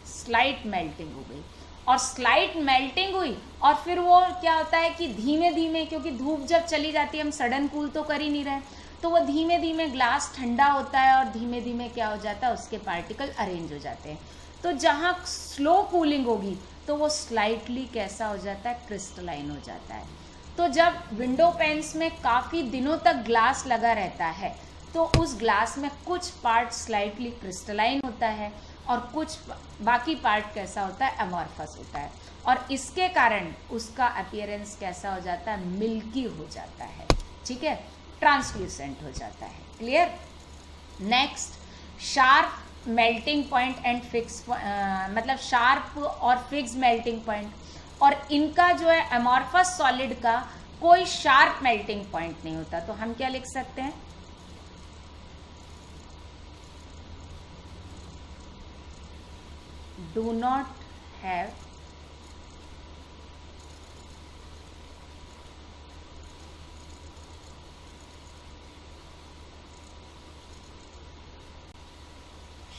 स्लाइट मेल्टिंग हो गई, और स्लाइट मेल्टिंग हुई और फिर वो क्या होता है कि धीमे धीमे, क्योंकि धूप जब चली जाती है हम सडन कूल तो कर ही नहीं रहे, तो वो धीमे धीमे ग्लास ठंडा होता है और धीमे धीमे क्या हो जाता है, उसके पार्टिकल अरेंज हो जाते हैं। तो जहाँ स्लो कूलिंग होगी तो वो स्लाइटली कैसा हो जाता है, क्रिस्टलाइन हो जाता है। तो जब विंडो पेन्स में काफ़ी दिनों तक ग्लास लगा रहता है तो उस ग्लास में कुछ पार्ट स्लाइटली क्रिस्टलाइन होता है और कुछ बाकी पार्ट कैसा होता है, अमॉर्फस होता है, और इसके कारण उसका अपीयरेंस कैसा हो जाता है, मिल्की हो जाता है, ठीक है, ट्रांसल्यूसेंट हो जाता है। Clear? Next, sharp melting point and fix, मतलब शार्प और फिक्स मेल्टिंग पॉइंट, और इनका जो है अमॉर्फस सॉलिड का कोई शार्प मेल्टिंग पॉइंट नहीं होता, तो हम क्या लिख सकते हैं, do not have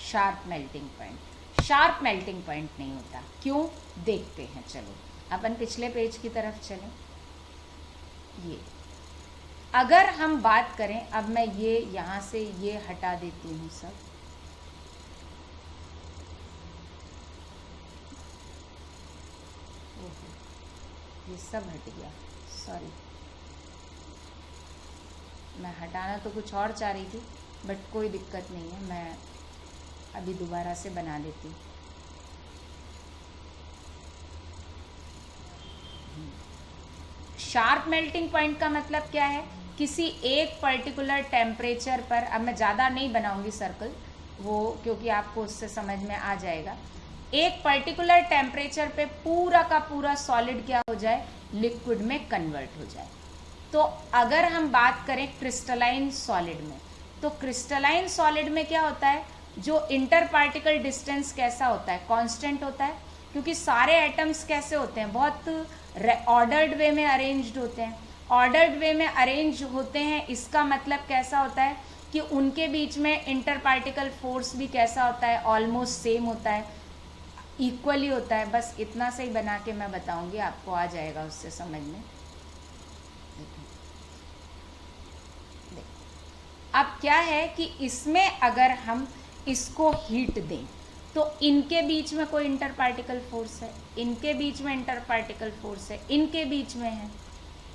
sharp melting point. Sharp melting point नहीं होता, क्यों, देखते हैं। चलो अपन पिछले पेज की तरफ चलें। ये अगर हम बात करें, अब मैं ये यहाँ से ये हटा देती हूँ सब, ये सब हट गया, सॉरी, मैं हटाना तो कुछ और चाह रही थी बट कोई दिक्कत नहीं है, मैं अभी दोबारा से बना देती हूँ। शार्प मेल्टिंग पॉइंट का मतलब क्या है, किसी एक पर्टिकुलर टेम्परेचर पर, अब मैं ज़्यादा नहीं बनाऊंगी सर्कल वो, क्योंकि आपको उससे समझ में आ जाएगा, एक पर्टिकुलर टेम्परेचर पे पूरा का पूरा सॉलिड क्या हो जाए, लिक्विड में कन्वर्ट हो जाए। तो अगर हम बात करें क्रिस्टलाइन सॉलिड में, तो क्रिस्टलाइन सॉलिड में क्या होता है, जो इंटर पार्टिकल डिस्टेंस कैसा होता है, कांस्टेंट होता है, क्योंकि सारे एटम्स कैसे होते हैं, बहुत ऑर्डर्ड वे में अरेंज्ड होते हैं। ऑर्डर्ड वे में अरेंज होते हैं, इसका मतलब कैसा होता है कि उनके बीच में इंटर पार्टिकल फोर्स भी कैसा होता है, ऑलमोस्ट सेम होता है, इक्वली होता है। बस इतना से ही बना के मैं बताऊंगी, आपको आ जाएगा उससे समझ में। अब क्या है कि इसमें अगर हम इसको हीट दें तो इनके बीच में कोई इंटर पार्टिकल फोर्स है, इनके बीच में इंटर पार्टिकल फोर्स है, इनके बीच में है,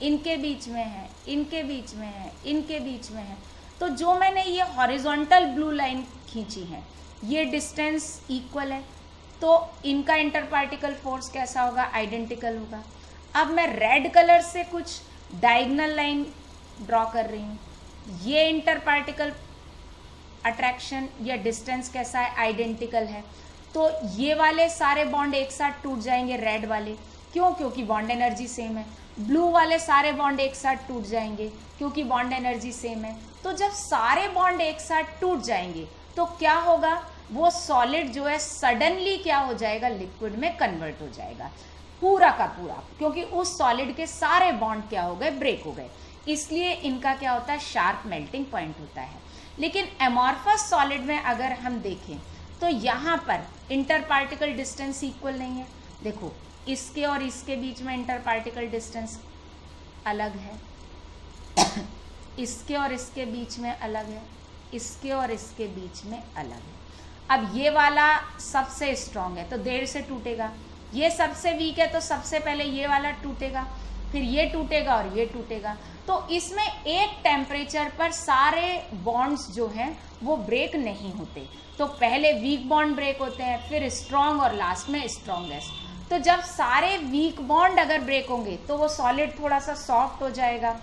इनके बीच में है, इनके बीच में है, इनके बीच में है। तो जो मैंने ये हॉरिजॉन्टल ब्लू लाइन खींची है, ये डिस्टेंस इक्वल है, तो इनका इंटर पार्टिकल फोर्स कैसा होगा, आइडेंटिकल होगा। अब मैं रेड कलर से कुछ डायगोनल लाइन ड्रॉ कर रही हूँ, ये इंटर पार्टिकल अट्रैक्शन या डिस्टेंस कैसा है, आइडेंटिकल है, तो ये वाले सारे बॉन्ड एक साथ टूट जाएंगे, रेड वाले, क्यों, क्योंकि बॉन्ड एनर्जी सेम है। ब्लू वाले सारे बॉन्ड एक साथ टूट जाएंगे क्योंकि बॉन्ड एनर्जी सेम है। तो जब सारे बॉन्ड एक साथ टूट जाएंगे तो क्या होगा, वो सॉलिड जो है सडनली क्या हो जाएगा, लिक्विड में कन्वर्ट हो जाएगा पूरा का पूरा, क्योंकि उस सॉलिड के सारे बॉन्ड क्या हो गए, ब्रेक हो गए। इसलिए इनका क्या होता है, शार्प मेल्टिंग पॉइंट होता है। लेकिन एमॉर्फस सॉलिड में अगर हम देखें तो यहाँ पर इंटर पार्टिकल डिस्टेंस इक्वल नहीं है। देखो इसके और इसके बीच में इंटर पार्टिकल डिस्टेंस अलग है, इसके और इसके बीच में अलग है, इसके और इसके बीच में अलग है। अब ये वाला सबसे स्ट्रांग है तो देर से टूटेगा, ये सबसे वीक है तो सबसे पहले ये वाला टूटेगा, फिर ये टूटेगा और ये टूटेगा। तो इसमें एक टेम्परेचर पर सारे बॉन्ड्स जो हैं वो ब्रेक नहीं होते। तो पहले वीक बॉन्ड ब्रेक होते हैं, फिर स्ट्रांग और लास्ट में स्ट्रांगेस्ट। तो जब सारे वीक बॉन्ड अगर ब्रेक होंगे तो वो सॉलिड थोड़ा सा सॉफ्ट हो जाएगा,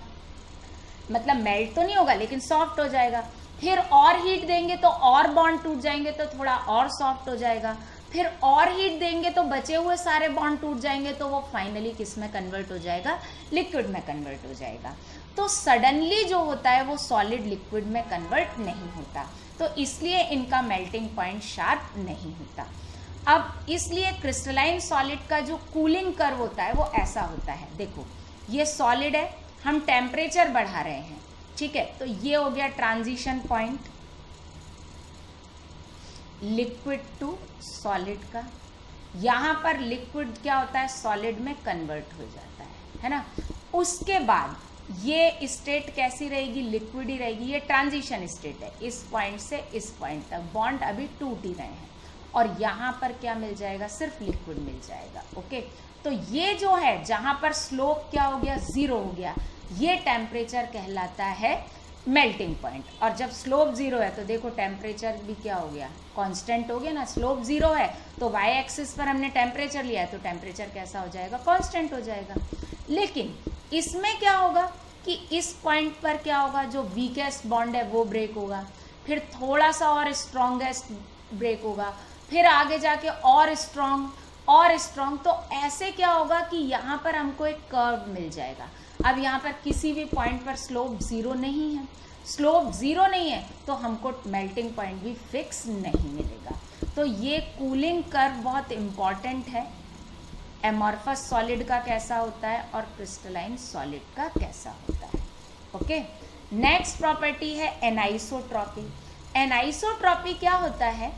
मतलब मेल्ट तो नहीं होगा लेकिन सॉफ्ट हो जाएगा। फिर और हीट देंगे तो और बॉन्ड टूट जाएंगे तो थोड़ा और सॉफ्ट हो जाएगा। फिर और हीट देंगे तो बचे हुए सारे बॉन्ड टूट जाएंगे तो वो फाइनली किस में कन्वर्ट हो जाएगा, लिक्विड में कन्वर्ट हो जाएगा। तो सडनली जो होता है वो सॉलिड लिक्विड में कन्वर्ट नहीं होता, तो इसलिए इनका मेल्टिंग पॉइंट शार्प नहीं होता। अब इसलिए क्रिस्टलाइन सॉलिड का जो कूलिंग कर्व होता है वो ऐसा होता है। देखो ये सॉलिड है, हम टेम्परेचर बढ़ा रहे हैं, ठीक है, तो ये हो गया transition point liquid to solid का। यहाँ पर लिक्विड क्या होता है, सॉलिड में कन्वर्ट हो जाता है ना। उसके बाद ये स्टेट कैसी रहेगी, लिक्विड ही रहेगी। ये ट्रांजिशन स्टेट है, इस पॉइंट से इस पॉइंट तक बॉन्ड अभी टूट ही रहे हैं, और यहाँ पर क्या मिल जाएगा, सिर्फ लिक्विड मिल जाएगा। ओके, तो ये जो है जहाँ पर स्लोप क्या हो गया, जीरो हो गया, ये टेम्परेचर कहलाता है मेल्टिंग पॉइंट। और जब स्लोप जीरो है तो देखो टेम्परेचर भी क्या हो गया, कांस्टेंट हो गया ना। स्लोप जीरो है तो वाई एक्सिस पर हमने टेम्परेचर लिया है तो टेम्परेचर कैसा हो जाएगा, कांस्टेंट हो जाएगा। लेकिन इसमें क्या होगा कि इस पॉइंट पर क्या होगा, जो वीकेस्ट बॉन्ड है वो ब्रेक होगा, फिर थोड़ा सा और स्ट्रॉन्गेस्ट ब्रेक होगा, फिर आगे जाके और स्ट्रॉन्ग और स्ट्रॉन्ग। तो ऐसे क्या होगा कि यहाँ पर हमको एक कर्व मिल जाएगा। अब यहाँ पर किसी भी पॉइंट पर स्लोप जीरो नहीं है, स्लोप जीरो नहीं है तो हमको मेल्टिंग पॉइंट भी फिक्स नहीं मिलेगा। तो ये कूलिंग कर्व बहुत इम्पॉर्टेंट है, एमॉर्फस सॉलिड का कैसा होता है और क्रिस्टलाइन सॉलिड का कैसा होता है। ओके, नेक्स्ट प्रॉपर्टी है एनाइसोट्रॉपी। एनाइसोट्रॉपी क्या होता है,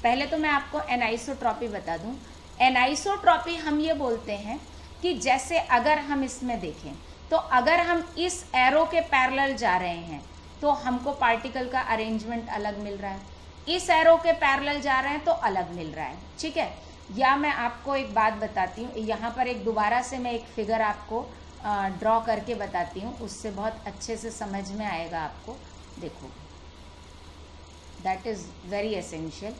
पहले तो मैं आपको एनाइसोट्रॉपी बता दूं। एनाइसोट्रॉपी हम ये बोलते हैं कि जैसे अगर हम इसमें देखें तो अगर हम इस एरो के पैरेलल जा रहे हैं तो हमको पार्टिकल का अरेंजमेंट अलग मिल रहा है, इस एरो के पैरेलल जा रहे हैं तो अलग मिल रहा है, ठीक है। या मैं आपको एक बात बताती हूँ, यहाँ पर एक दोबारा से मैं एक फिगर आपको ड्रॉ करके बताती हूँ, उससे बहुत अच्छे से समझ में आएगा आपको। देखो, दैट इज़ वेरी एसेंशियल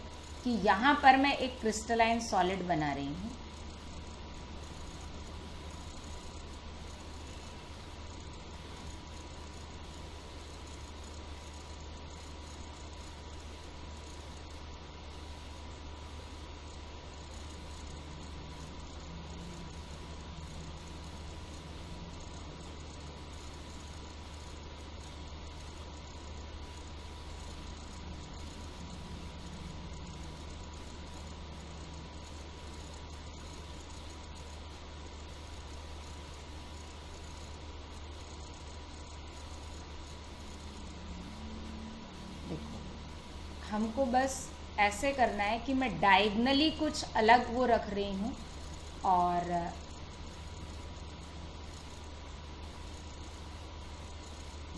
कि यहाँ पर मैं एक क्रिस्टलाइन सॉलिड बना रही हूँ। हमको बस ऐसे करना है कि मैं डायगनली कुछ अलग वो रख रही हूँ और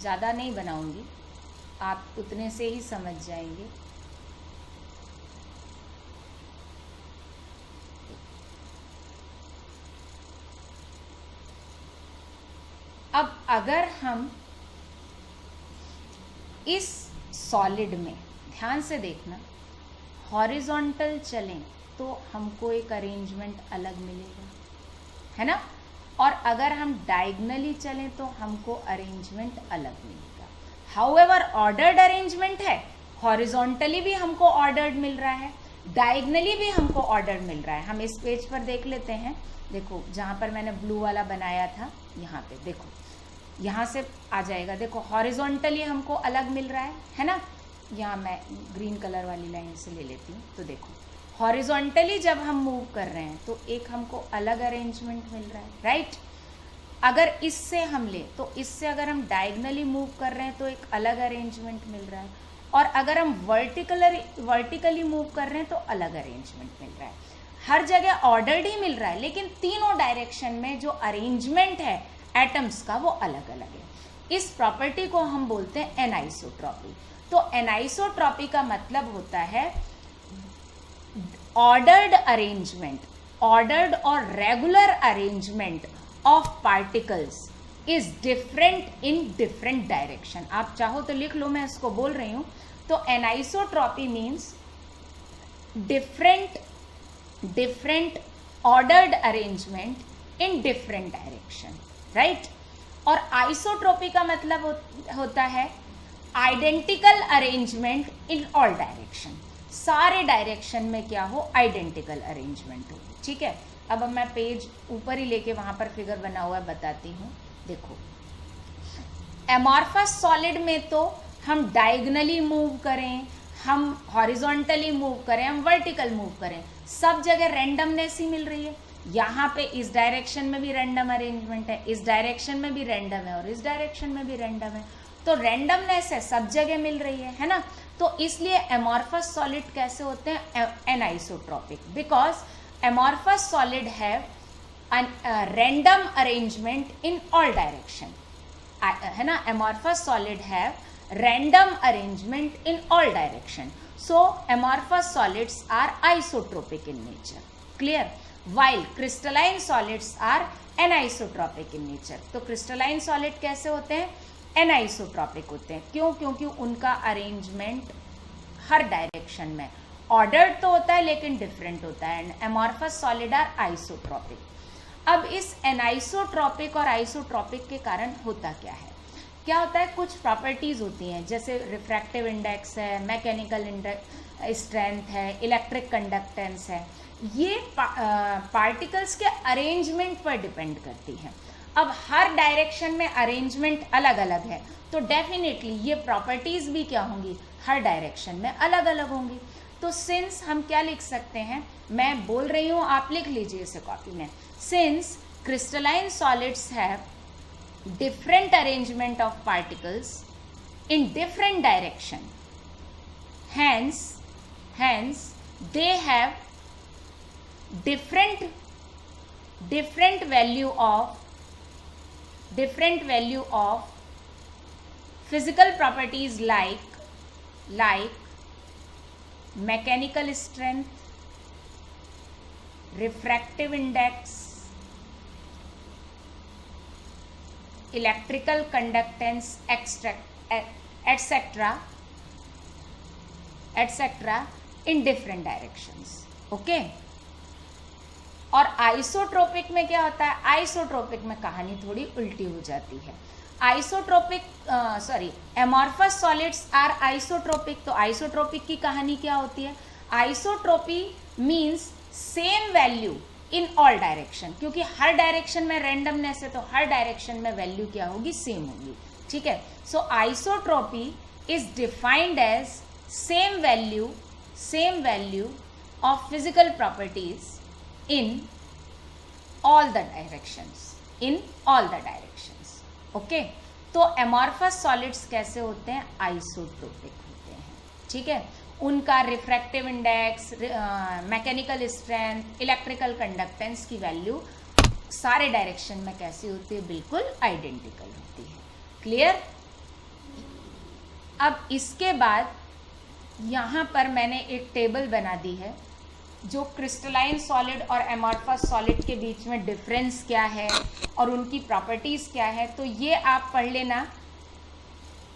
ज़्यादा नहीं बनाऊंगी, आप उतने से ही समझ जाएंगे। अब अगर हम इस सॉलिड में ध्यान से देखना, हॉरिजॉन्टल चलें तो हमको एक अरेंजमेंट अलग मिलेगा, है ना, और अगर हम डायगनली चलें तो हमको अरेंजमेंट अलग मिलेगा। हाउएवर ऑर्डर्ड अरेंजमेंट है, हॉरिजॉन्टली भी हमको ऑर्डर्ड मिल रहा है, डायगनली भी हमको ऑर्डर्ड मिल रहा है। हम इस पेज पर देख लेते हैं, देखो जहाँ पर मैंने ब्लू वाला बनाया था, यहाँ पे देखो, यहाँ से आ जाएगा, देखो हॉरिजॉन्टली हमको अलग मिल रहा है ना, यहाँ मैं ग्रीन कलर वाली लाइन से ले लेती हूँ। तो देखो हॉरिजॉन्टली जब हम मूव कर रहे हैं तो एक हमको अलग अरेंजमेंट मिल रहा है, राइट। अगर इससे हम ले तो इससे अगर हम डायगनली मूव कर रहे हैं तो एक अलग अरेंजमेंट मिल रहा है, और अगर हम वर्टिकली मूव कर रहे हैं तो अलग अरेंजमेंट मिल रहा है। हर जगह ऑर्डर्ड ही मिल रहा है, लेकिन तीनों डायरेक्शन में जो अरेंजमेंट है एटम्स का वो अलग अलग है। इस प्रॉपर्टी को हम बोलते हैं एनाइसोट्रॉपी। तो एनाइसोट्रॉपी का मतलब होता है ऑर्डर्ड अरेंजमेंट, ऑर्डर्ड और regular arrangement of particles is different in different direction. आप चाहो तो लिख लो, मैं इसको बोल रही हूं। तो anisotropy means different ordered arrangement in different direction, right. और आइसोट्रॉपी का मतलब होता है identical arrangement in all direction. सारे डायरेक्शन में क्या हो, आइडेंटिकल अरेंजमेंट हो, ठीक है। अब मैं पेज ऊपर ही लेके वहां पर फिगर बना हुआ है बताती हूँ। देखो एमॉर्फस सॉलिड में तो हम डायगनली मूव करें, हम हॉरिजॉन्टली मूव करें, हम वर्टिकल मूव करें, सब जगह रैंडमनेस ही मिल रही है। यहाँ पे इस डायरेक्शन में भी रैंडम अरेंजमेंट है, इस डायरेक्शन में भी रैंडम है और इस डायरेक्शन में भी रैंडम है। तो रैंडमनेस है, सब जगह मिल रही है ना। तो इसलिए एमॉर्फस सॉलिड कैसे होते हैं, anisotropic, because amorphous solid have random arrangement in all direction, है ना। amorphous solid have random arrangement in all direction, so amorphous solids are isotropic in nature, clear, while crystalline solids are anisotropic in nature। तो crystalline solid कैसे होते हैं, anisotropic होते हैं। क्यों, क्योंकि उनका अरेंजमेंट हर डायरेक्शन में ऑर्डर्ड तो होता है लेकिन डिफरेंट होता है। And amorphous solid are isotropic. अब इस एनाइसोट्रॉपिक और आइसोट्रॉपिक के कारण होता क्या है, क्या होता है, कुछ प्रॉपर्टीज होती हैं, जैसे रिफ्रैक्टिव इंडेक्स है, मैकेनिकल स्ट्रेंथ है, इलेक्ट्रिक कंडक्टेंस है। ये पार्टिकल्स के अरेंजमेंट पर डिपेंड करती हैं। अब हर डायरेक्शन में अरेंजमेंट अलग अलग है, तो डेफिनेटली ये प्रॉपर्टीज भी क्या होंगी, हर डायरेक्शन में अलग अलग होंगी। तो सिंस हम क्या लिख सकते हैं, मैं बोल रही हूं, आप लिख लीजिए इसे कॉपी में। Since crystalline solids have different arrangement of particles in different direction, hence they have different value of physical properties like mechanical strength, refractive index, electrical conductance, etc. in different directions, okay। और isotropic में क्या होता है, isotropic में कहानी थोड़ी उल्टी हो जाती है। Amorphous solids are isotropic. तो आइसोट्रोपिक की कहानी क्या होती है, isotropy means same value in all direction, क्योंकि हर डायरेक्शन में रैंडमनेस है तो हर डायरेक्शन में वैल्यू क्या होगी, सेम होगी, ठीक है। So isotropy is defined as same value of physical properties in all the directions, okay। तो amorphous solids कैसे होते हैं, आइसोट्रोपिक होते हैं, ठीक है। उनका refractive index, mechanical strength, electrical conductance की वैल्यू सारे डायरेक्शन में कैसी होती है, बिल्कुल आइडेंटिकल होती है, क्लियर। अब इसके बाद यहाँ पर मैंने एक टेबल बना दी है, जो क्रिस्टलाइन सॉलिड और एमॉर्फस सॉलिड के बीच में डिफरेंस क्या है और उनकी प्रॉपर्टीज क्या है। तो ये आप पढ़ लेना,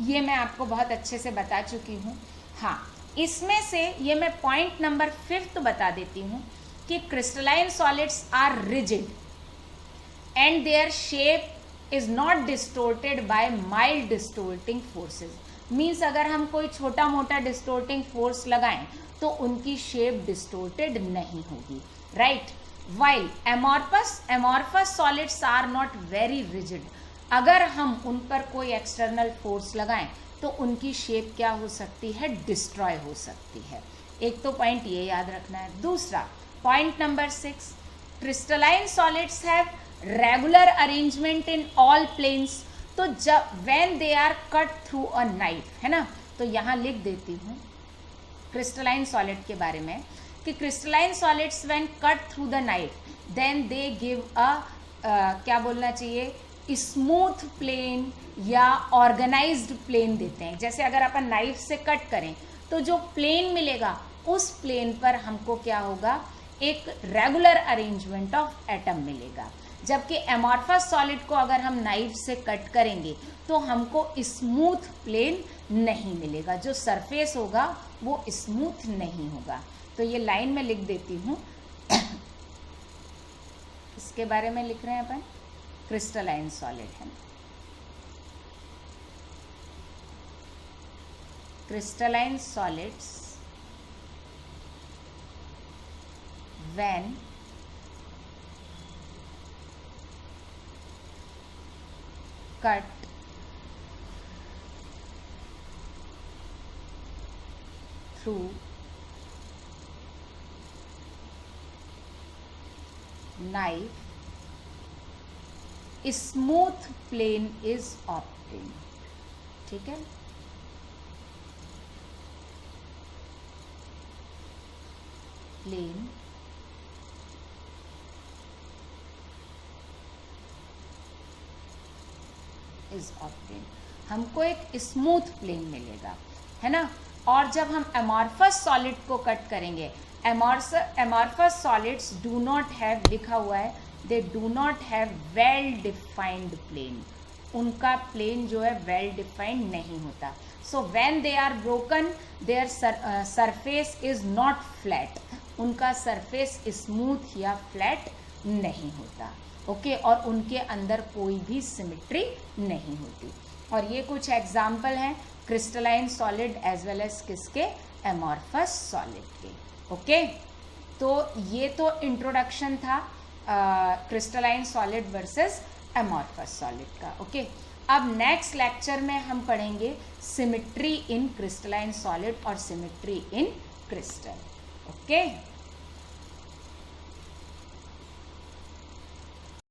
ये मैं आपको बहुत अच्छे से बता चुकी हूँ। हाँ, इसमें से ये मैं पॉइंट नंबर 5 बता देती हूँ कि crystalline solids are rigid and their shape is not distorted by mild distorting forces. Means अगर हम कोई छोटा मोटा डिस्टोर्टिंग फोर्स लगाएं तो उनकी शेप डिस्टोर्टेड नहीं होगी, right. While amorphous solids are not very rigid. अगर हम उन पर कोई एक्सटर्नल फोर्स लगाएं तो उनकी शेप क्या हो सकती है, डिस्ट्रॉय हो सकती है। एक तो पॉइंट ये याद रखना है। दूसरा point number 6, crystalline solids have regular arrangement in all planes. तो जब when they are cut through a knife, है ना, तो यहाँ लिख देती हूँ क्रिस्टलाइन सॉलिड के बारे में कि crystalline solids when cut through the knife then they give a क्या बोलना चाहिए, स्मूथ प्लेन या ऑर्गेनाइज्ड प्लेन देते हैं। जैसे अगर अपन नाइफ से कट करें तो जो प्लेन मिलेगा उस प्लेन पर हमको क्या होगा, एक रेगुलर अरेंजमेंट ऑफ एटम मिलेगा। जबकि एमॉर्फस सॉलिड को अगर हम नाइफ से कट करेंगे तो हमको स्मूथ प्लेन नहीं मिलेगा, जो सरफेस होगा वो स्मूथ नहीं होगा। तो ये लाइन में लिख देती हूँ इसके बारे में लिख रहे हैं अपन, क्रिस्टलाइन सॉलिड है। Crystalline solids when cut through knife, smooth plane is obtained। ठीक है, प्लेन इज ऑब्टेन, हमको एक स्मूथ प्लेन मिलेगा, है ना। और जब हम एमॉर्फस सॉलिड को कट करेंगे, amorphous solids do not have, लिखा हुआ है, they do not have well defined plane, उनका प्लेन जो है वेल डिफाइंड नहीं होता। So when they are broken their surface is not flat, उनका सरफेस स्मूथ या फ्लैट नहीं होता। ओके, और उनके अंदर कोई भी सिमेट्री नहीं होती। और ये कुछ एग्जाम्पल हैं crystalline solid as well as किसके, एमॉर्फस सॉलिड के। ओके, तो ये तो इंट्रोडक्शन था crystalline solid versus amorphous solid का। ओके, अब नेक्स्ट लेक्चर में हम पढ़ेंगे सिमेट्री इन क्रिस्टलाइन सॉलिड और सिमेट्री इन क्रिस्टल। ओके।